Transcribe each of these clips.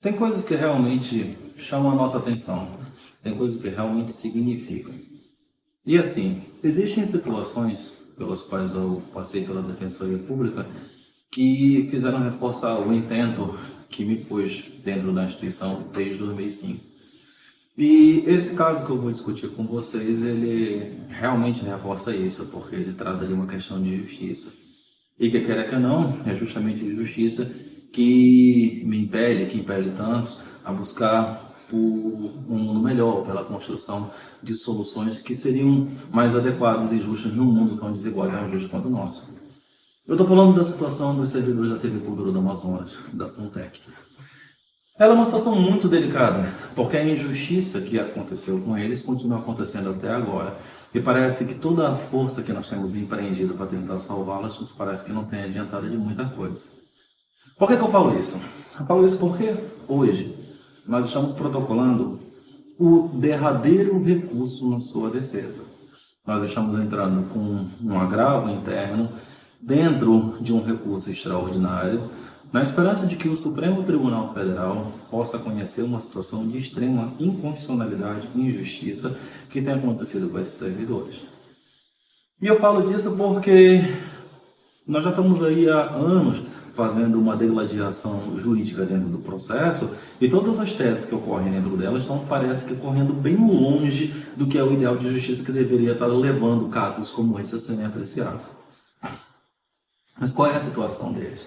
Tem coisas que realmente chamam a nossa atenção, tem coisas que realmente significam. E assim, existem situações pelas quais eu passei pela Defensoria Pública que fizeram reforçar o intento que me pôs dentro da instituição desde 2005. E esse caso que eu vou discutir com vocês, ele realmente reforça isso, porque ele trata de uma questão de justiça. E que quer que não, é justamente a justiça que me impele, que impele tantos a buscar por um mundo melhor, pela construção de soluções que seriam mais adequadas e justas num mundo tão desigual e tão injusto quanto o nosso. Eu estou falando da situação dos servidores da TV Cultura do Amazonas, da Contec. Ela é uma situação muito delicada, porque a injustiça que aconteceu com eles continua acontecendo até agora. E parece que toda a força que nós temos empreendido para tentar salvá-las, parece que não tem adiantado de muita coisa. Por que eu falo isso? Eu falo isso porque hoje nós estamos protocolando o derradeiro recurso na sua defesa. Nós estamos entrando com um agravo interno dentro de um recurso extraordinário, na esperança de que o Supremo Tribunal Federal possa conhecer uma situação de extrema inconstitucionalidade e injustiça que tem acontecido com esses servidores. E eu falo disso porque nós já estamos aí há anos fazendo uma degladiação jurídica dentro do processo e todas as teses que ocorrem dentro dela estão, parece que, correndo bem longe do que é o ideal de justiça que deveria estar levando casos como esse a serem apreciados. Mas qual é a situação deles?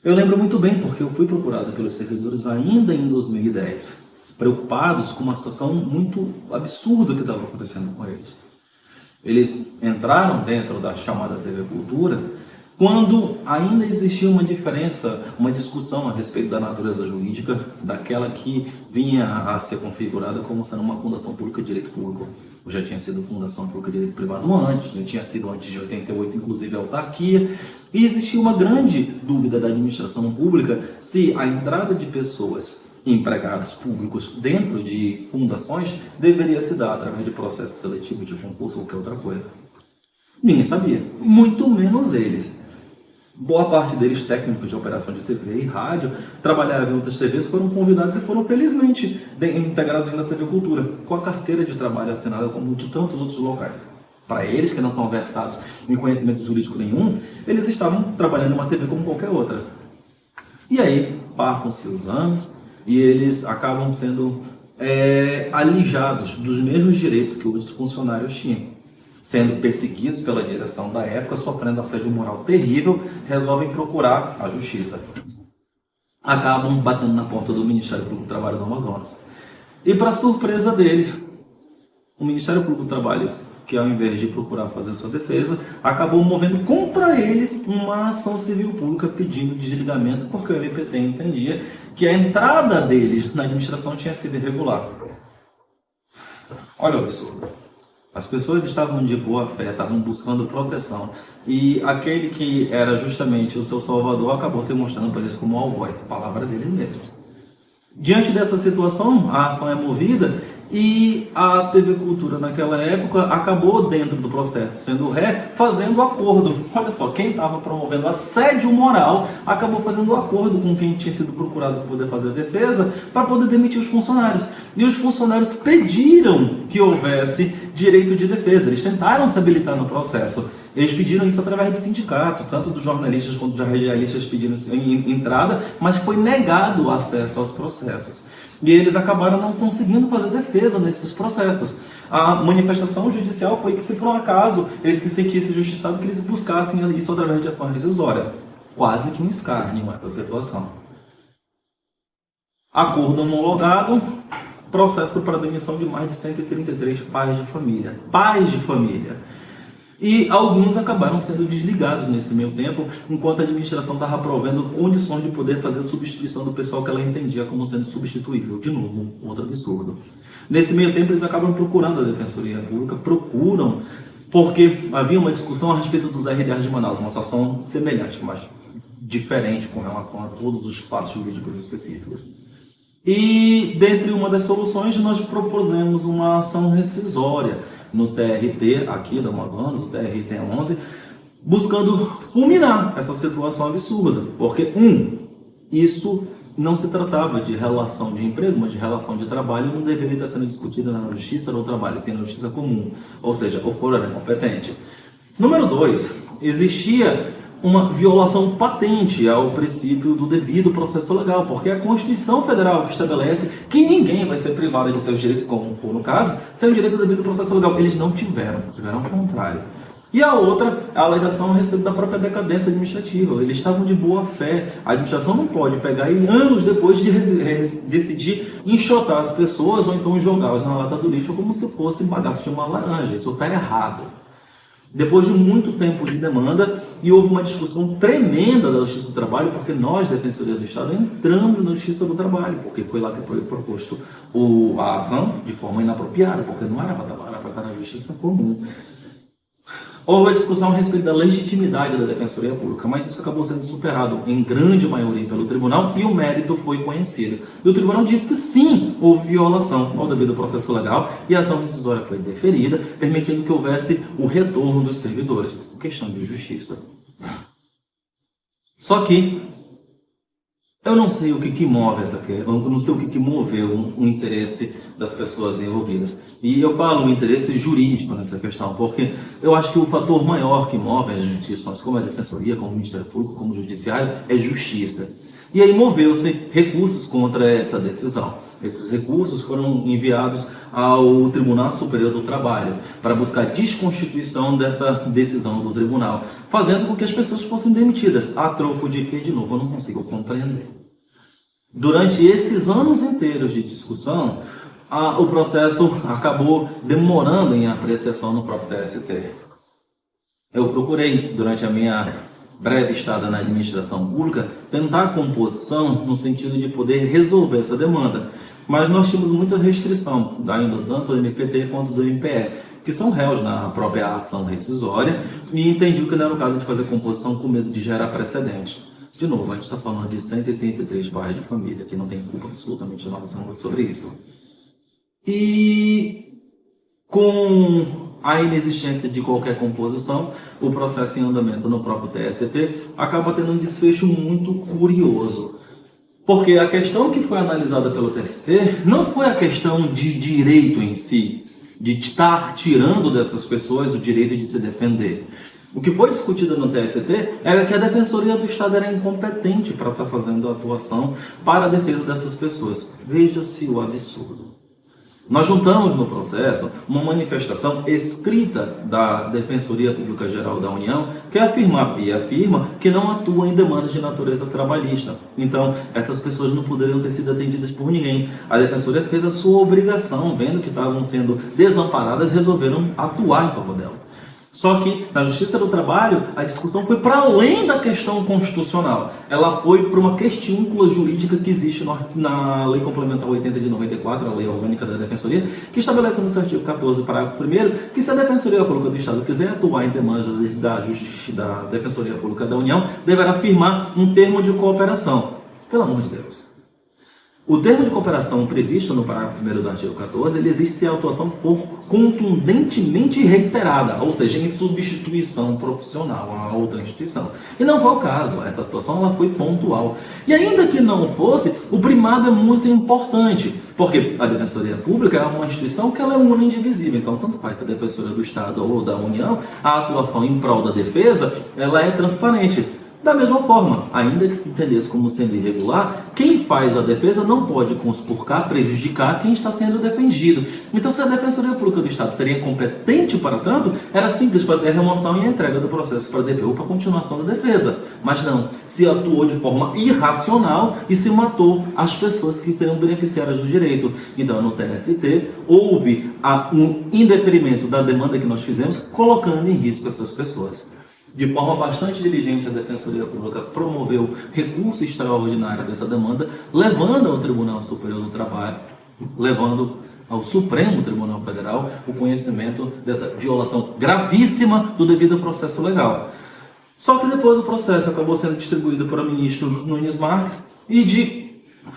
Eu lembro muito bem porque eu fui procurado pelos servidores ainda em 2010, preocupados com uma situação muito absurda que estava acontecendo com eles. Eles entraram dentro da chamada TV Cultura quando ainda existia uma diferença, uma discussão a respeito da natureza jurídica daquela que vinha a ser configurada como sendo uma fundação pública de direito público. Eu já tinha sido fundação pública de direito privado antes, já tinha sido antes de 88, inclusive, a autarquia, e existia uma grande dúvida da administração pública se a entrada de pessoas, empregados públicos, dentro de fundações, deveria se dar através de processo seletivo, de concurso ou qualquer outra coisa. Ninguém sabia, muito menos eles. Boa parte deles, técnicos de operação de TV e rádio, trabalhavam em outros TVs, foram convidados e foram felizmente integrados na TV Cultura, com a carteira de trabalho assinada como de tantos outros locais. Para eles, que não são versados em conhecimento jurídico nenhum, eles estavam trabalhando em uma TV como qualquer outra. E aí, passam-se os anos e eles acabam sendo alijados dos mesmos direitos que os funcionários tinham. Sendo perseguidos pela direção da época, sofrendo assédio moral terrível, resolvem procurar a justiça. Acabam batendo na porta do Ministério Público do Trabalho do Amazonas. E, para surpresa deles, o Ministério Público do Trabalho, que ao invés de procurar fazer sua defesa, acabou movendo contra eles uma ação civil pública pedindo desligamento, porque o MPT entendia que a entrada deles na administração tinha sido irregular. Olha o absurdo. As pessoas estavam de boa fé, estavam buscando proteção. E aquele que era justamente o seu salvador acabou se mostrando para eles como algoz, palavra deles mesmos. Diante dessa situação, a ação é movida e a TV Cultura naquela época acabou dentro do processo, sendo ré, fazendo acordo. Olha só, quem estava promovendo assédio moral acabou fazendo acordo com quem tinha sido procurado para poder fazer a defesa, para poder demitir os funcionários. E os funcionários pediram que houvesse direito de defesa, eles tentaram se habilitar no processo. Eles pediram isso através do sindicato, tanto dos jornalistas quanto dos radialistas pedindo entrada, mas foi negado o acesso aos processos. E eles acabaram não conseguindo fazer defesa nesses processos. A manifestação judicial foi que, se por um acaso eles se sentissem injustiçados, que eles buscassem isso através de ação rescisória. Quase que um escárnio essa situação. Acordo homologado, processo para demissão de mais de 133 pais de família. Pais de família. E alguns acabaram sendo desligados nesse meio tempo, enquanto a administração estava provendo condições de poder fazer a substituição do pessoal que ela entendia como sendo substituível. De novo, outro absurdo. Nesse meio tempo, eles acabam procurando a Defensoria Pública, porque havia uma discussão a respeito dos RDRs de Manaus, uma situação semelhante, mas diferente com relação a todos os fatos jurídicos específicos. E, dentre uma das soluções, nós propusemos uma ação rescisória no TRT, aqui da Amazonas, o TRT 11, buscando fulminar essa situação absurda. Porque, isso não se tratava de relação de emprego, mas de relação de trabalho, não deveria estar sendo discutida na justiça do trabalho, sim na justiça comum, ou seja, o foro era competente. Número 2, existia uma violação patente ao princípio do devido processo legal, porque é a Constituição Federal que estabelece que ninguém vai ser privado de seus direitos, como for no caso, sem o direito do devido processo legal. Eles não tiveram o contrário. E a outra, a alegação a respeito da própria decadência administrativa. Eles estavam de boa fé. A administração não pode pegar e anos depois de decidir enxotar as pessoas ou então jogá-las na lata do lixo como se fosse bagaço de uma laranja. Isso está errado. Depois de muito tempo de demanda, e houve uma discussão tremenda da Justiça do Trabalho, porque nós, Defensoria do Estado, entramos na Justiça do Trabalho, porque foi lá que foi proposto a ação de forma inapropriada, porque não era para estar na Justiça Comum. Houve a discussão a respeito da legitimidade da Defensoria Pública, mas isso acabou sendo superado em grande maioria pelo Tribunal e o mérito foi conhecido. E o Tribunal disse que sim, houve violação ao devido processo legal e a ação rescisória foi deferida, permitindo que houvesse o retorno dos servidores. Questão de justiça. Só que eu não sei o que move eu não sei o que moveu o interesse das pessoas envolvidas. E eu falo o interesse jurídico nessa questão, porque eu acho que o fator maior que move as instituições, como a Defensoria, como o Ministério Público, como o Judiciário, é justiça. E aí moveu-se recursos contra essa decisão. Esses recursos foram enviados ao Tribunal Superior do Trabalho para buscar desconstituição dessa decisão do tribunal, fazendo com que as pessoas fossem demitidas. A troco de que, de novo, eu não consigo compreender. Durante esses anos inteiros de discussão, o processo acabou demorando em apreciação no próprio TST. Eu procurei, durante a minha breve estada na administração pública, tentar a composição no sentido de poder resolver essa demanda. Mas nós tínhamos muita restrição, ainda tanto do MPT quanto do MPE, que são réus na própria ação rescisória, e entendi que não era o caso de fazer composição com medo de gerar precedente. De novo, a gente está falando de 183 pais de família, que não tem culpa absolutamente nada sobre isso. E com a inexistência de qualquer composição, o processo em andamento no próprio TST acaba tendo um desfecho muito curioso. Porque a questão que foi analisada pelo TST não foi a questão de direito em si, de estar tirando dessas pessoas o direito de se defender. O que foi discutido no TST era que a Defensoria do Estado era incompetente para estar fazendo a atuação para a defesa dessas pessoas. Veja-se o absurdo. Nós juntamos no processo uma manifestação escrita da Defensoria Pública Geral da União que afirma que não atua em demandas de natureza trabalhista. Então, essas pessoas não poderiam ter sido atendidas por ninguém. A Defensoria fez a sua obrigação, vendo que estavam sendo desamparadas, resolveram atuar em favor dela. Só que na Justiça do Trabalho a discussão foi para além da questão constitucional. Ela foi para uma questiúncula jurídica que existe na Lei Complementar 80 de 94, a Lei Orgânica da Defensoria, que estabelece no seu artigo 14, parágrafo 1º, que se a Defensoria Pública do Estado quiser atuar em demandas da Defensoria Pública da União, deverá firmar um termo de cooperação. Pelo amor de Deus. O termo de cooperação previsto no parágrafo 1º do artigo 14, ele existe se a atuação for contundentemente reiterada, ou seja, em substituição profissional a outra instituição. E não foi o caso, essa situação ela foi pontual. E ainda que não fosse, o primado é muito importante, porque a Defensoria Pública é uma instituição que ela é única e indivisível, então tanto faz se a Defensoria do Estado ou da União, a atuação em prol da defesa, ela é transparente. Da mesma forma, ainda que se entendesse como sendo irregular, quem faz a defesa não pode conspurcar, prejudicar quem está sendo defendido. Então, se a Defensoria Pública do Estado seria incompetente para tanto, era simples fazer a remoção e a entrega do processo para a DPU para a continuação da defesa. Mas não, se atuou de forma irracional e se matou as pessoas que seriam beneficiárias do direito. Então, no TST, houve um indeferimento da demanda que nós fizemos, colocando em risco essas pessoas. De forma bastante diligente, a Defensoria Pública promoveu recurso extraordinário dessa demanda, levando ao Tribunal Superior do Trabalho, levando ao Supremo Tribunal Federal o conhecimento dessa violação gravíssima do devido processo legal. Só que depois o processo acabou sendo distribuído para o ministro Nunes Marques e de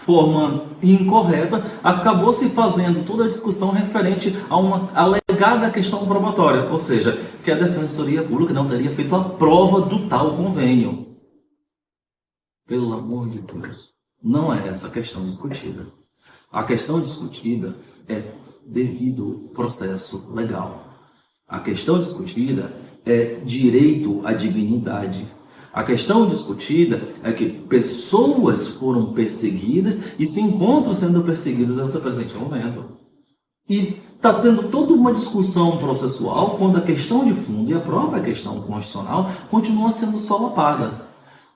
forma incorreta, acabou se fazendo toda a discussão referente a uma alegada questão probatória, ou seja, que a Defensoria Pública não teria feito a prova do tal convênio. Pelo amor de Deus. Não é essa a questão discutida. A questão discutida é devido processo legal. A questão discutida é direito à dignidade. A questão discutida é que pessoas foram perseguidas e se encontram sendo perseguidas até o presente momento. E está tendo toda uma discussão processual quando a questão de fundo e a própria questão constitucional continua sendo solapada.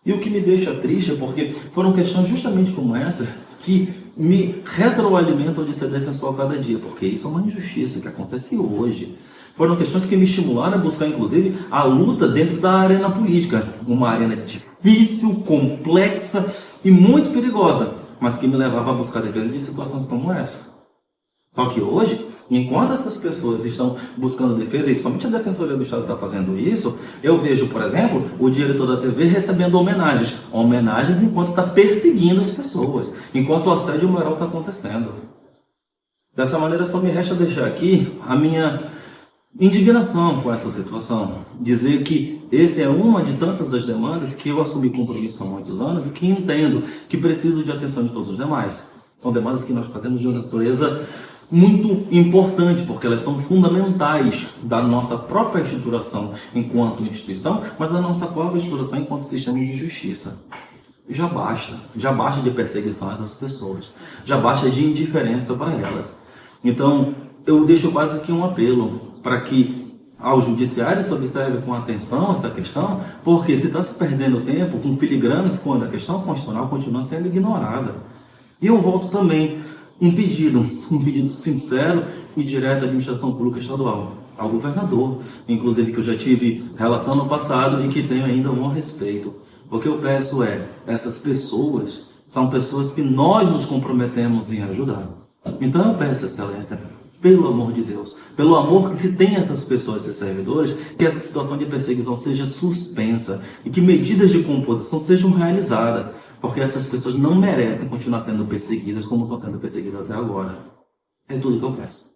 E o que me deixa triste é porque foram questões justamente como essa que me retroalimentam de ser defensor a cada dia, porque isso é uma injustiça que acontece hoje. Foram questões que me estimularam a buscar, inclusive, a luta dentro da arena política. Uma arena difícil, complexa e muito perigosa, mas que me levava a buscar a defesa de situações como essa. Só que hoje, enquanto essas pessoas estão buscando defesa, e somente a Defensoria do Estado está fazendo isso, eu vejo, por exemplo, o diretor da TV recebendo homenagens enquanto está perseguindo as pessoas, enquanto o assédio moral está acontecendo. Dessa maneira, só me resta deixar aqui a minha indignação com essa situação. Dizer que essa é uma de tantas as demandas que eu assumi compromisso há muitos anos e que entendo que preciso de atenção de todos os demais. São demandas que nós fazemos de uma natureza muito importante, porque elas são fundamentais da nossa própria estruturação enquanto instituição, mas da nossa própria estruturação enquanto sistema de justiça. Já basta de perseguição às pessoas, já basta de indiferença para elas. Então, eu deixo quase que um apelo para que ao judiciário se observe com atenção essa questão, porque se está se perdendo tempo com filigranas quando a questão constitucional continua sendo ignorada. E eu volto também um pedido sincero e direto à administração pública estadual, ao governador, inclusive que eu já tive relação no passado e que tenho ainda um respeito. O que eu peço é, essas pessoas são pessoas que nós nos comprometemos em ajudar. Então eu peço, Excelência, pelo amor de Deus, pelo amor que se tem essas pessoas, esses servidores, que essa situação de perseguição seja suspensa e que medidas de composição sejam realizadas, porque essas pessoas não merecem continuar sendo perseguidas como estão sendo perseguidas até agora. É tudo que eu peço.